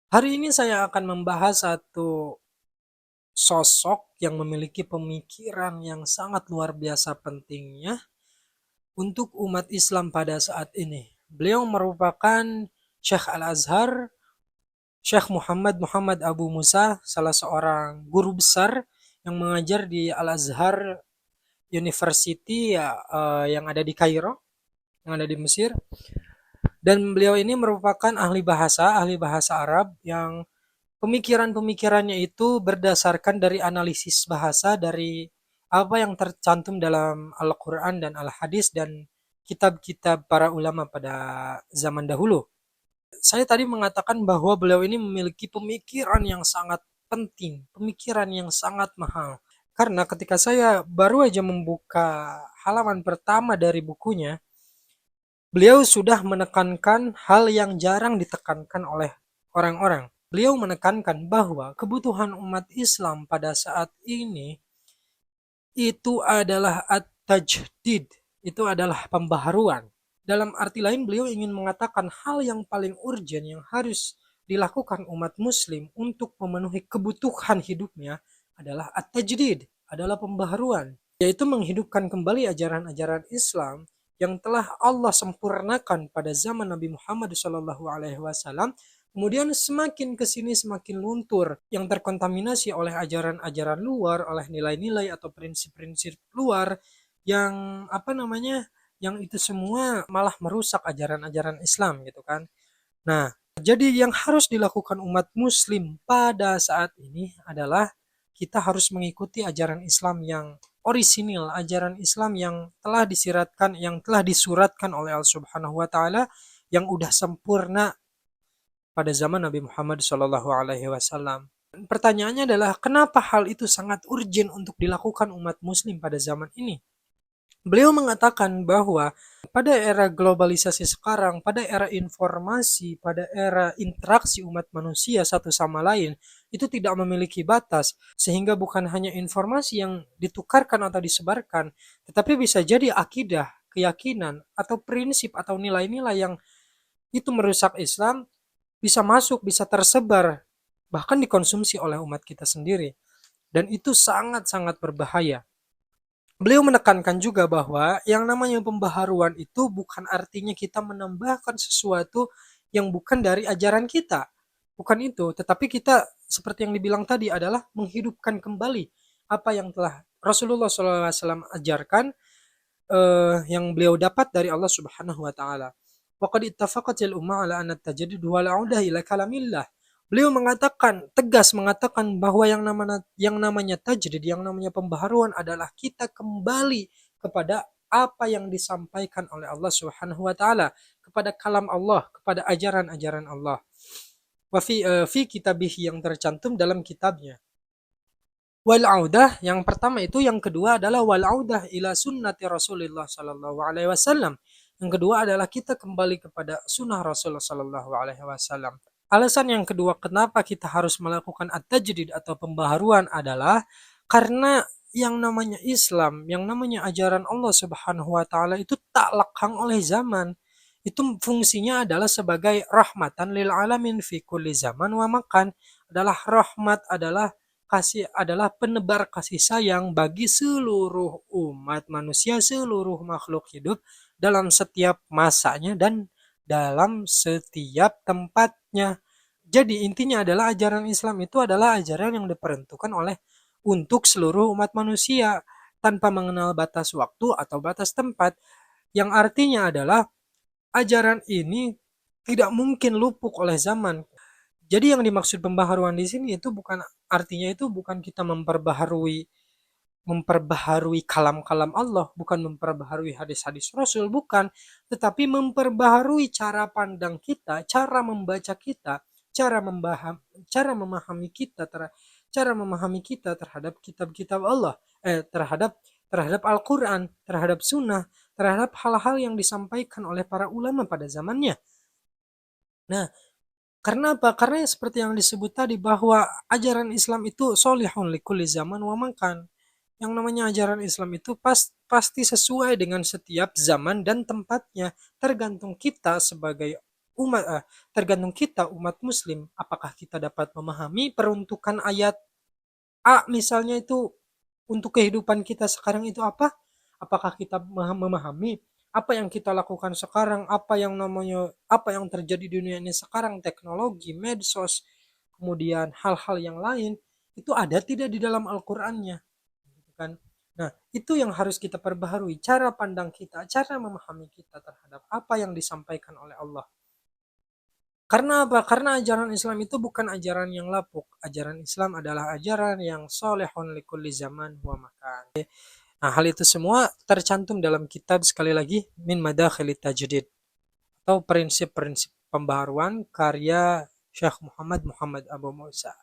Hari ini saya akan membahas satu sosok yang memiliki pemikiran yang sangat luar biasa pentingnya untuk umat Islam pada saat ini. Beliau merupakan Syekh Al-Azhar, Syekh Muhammad Muhammad Abu Musa, salah seorang guru besar yang mengajar di Al-Azhar University yang ada di Kairo, yang ada di Mesir. Dan beliau ini merupakan ahli bahasa Arab yang pemikiran-pemikirannya itu berdasarkan dari analisis bahasa dari apa yang tercantum dalam Al-Quran dan Al-Hadis dan kitab-kitab para ulama pada zaman dahulu. Saya tadi mengatakan bahwa beliau ini memiliki pemikiran yang sangat penting, pemikiran yang sangat mahal. Karena ketika saya baru aja membuka halaman pertama dari bukunya, beliau sudah menekankan hal yang jarang ditekankan oleh orang-orang. Beliau menekankan bahwa kebutuhan umat Islam pada saat ini itu adalah at-tajdid, itu adalah pembaharuan. Dalam arti lain beliau ingin mengatakan hal yang paling urgent yang harus dilakukan umat muslim untuk memenuhi kebutuhan hidupnya adalah at-tajdid, adalah pembaharuan, yaitu menghidupkan kembali ajaran-ajaran Islam yang telah Allah sempurnakan pada zaman Nabi Muhammad SAW. Kemudian semakin ke sini semakin luntur yang terkontaminasi oleh ajaran-ajaran luar, oleh nilai-nilai atau prinsip-prinsip luar yang apa namanya? Yang itu semua malah merusak ajaran-ajaran Islam gitu kan. Nah, jadi yang harus dilakukan umat muslim pada saat ini adalah kita harus mengikuti ajaran Islam yang orisinil, ajaran Islam yang telah disiratkan, yang telah disuratkan oleh Allah Subhanahu wa taala yang udah sempurna pada zaman Nabi Muhammad SAW. Pertanyaannya adalah kenapa hal itu sangat urgent untuk dilakukan umat muslim pada zaman ini? Beliau mengatakan bahwa pada era globalisasi sekarang, pada era informasi, pada era interaksi umat manusia satu sama lain, itu tidak memiliki batas, sehingga bukan hanya informasi yang ditukarkan atau disebarkan, tetapi bisa jadi akidah, keyakinan, atau prinsip atau nilai-nilai yang itu merusak Islam bisa masuk, bisa tersebar, bahkan dikonsumsi oleh umat kita sendiri. Dan itu sangat-sangat berbahaya. Beliau menekankan juga bahwa yang namanya pembaharuan itu bukan artinya kita menambahkan sesuatu yang bukan dari ajaran kita. Bukan itu, tetapi kita seperti yang dibilang tadi adalah menghidupkan kembali apa yang telah Rasulullah SAW ajarkan, yang beliau dapat dari Allah Subhanahu wa taala. Waqad ittafaqatil ummah ala anna tajaddud wal 'audah ila kalamillah. Beliau mengatakan, tegas mengatakan bahwa yang namanya tajdid, yang namanya pembaharuan adalah kita kembali kepada apa yang disampaikan oleh Allah Subhanahu wa taala, kepada kalam Allah, kepada ajaran-ajaran Allah. Wa fi kitabih yang tercantum dalam kitabnya. Wal audah yang pertama itu, yang kedua adalah wal audah ila sunnati Rasulullah sallallahu alaihi wasallam. Yang kedua adalah kita kembali kepada sunnah Rasulullah sallallahu alaihi wasallam. Alasan yang kedua kenapa kita harus melakukan at-tajdid atau pembaharuan adalah karena yang namanya Islam, yang namanya ajaran Allah Subhanahu wa taala itu tak lekang oleh zaman. Itu fungsinya adalah sebagai rahmatan lil alamin fi kulli zaman wa makan. Adalah rahmat, adalah kasih, adalah penebar kasih sayang bagi seluruh umat manusia, seluruh makhluk hidup dalam setiap masanya dan dalam setiap tempatnya. Jadi intinya adalah ajaran Islam itu adalah ajaran yang diperuntukkan oleh untuk seluruh umat manusia tanpa mengenal batas waktu atau batas tempat. Yang artinya adalah ajaran ini tidak mungkin luput oleh zaman. Jadi yang dimaksud pembaharuan di sini itu bukan artinya itu bukan kita memperbaharui kalam-kalam Allah, bukan memperbaharui hadis-hadis Rasul, bukan, tetapi memperbaharui cara pandang kita, cara membaca kita, cara cara memahami kita, cara memahami kita terhadap kitab-kitab Allah, terhadap Al-Quran, terhadap Sunnah, terhadap hal-hal yang disampaikan oleh para ulama pada zamannya. Nah, karena apa? Karena seperti yang disebut tadi bahwa ajaran Islam itu solihun likulli zaman wa makan. Yang namanya ajaran Islam itu pasti sesuai dengan setiap zaman dan tempatnya. Tergantung kita sebagai tergantung kita umat muslim, apakah kita dapat memahami peruntukan ayat A misalnya itu untuk kehidupan kita sekarang itu apa? Apakah kita memahami apa yang kita lakukan sekarang, apa yang terjadi di dunia ini sekarang, teknologi, medsos, kemudian hal-hal yang lain, itu ada tidak di dalam Al-Qur'annya, gitu kan. Nah, itu yang harus kita perbaharui, cara pandang kita, cara memahami kita terhadap apa yang disampaikan oleh Allah. Karena apa? Karena ajaran Islam itu bukan ajaran yang lapuk. Ajaran Islam adalah ajaran yang solehun likulli zaman wa makan. Nah, hal itu semua tercantum dalam kitab, sekali lagi, Min Madakhilit Tajdid, atau prinsip-prinsip pembaharuan karya Syekh Muhammad Abu Musa.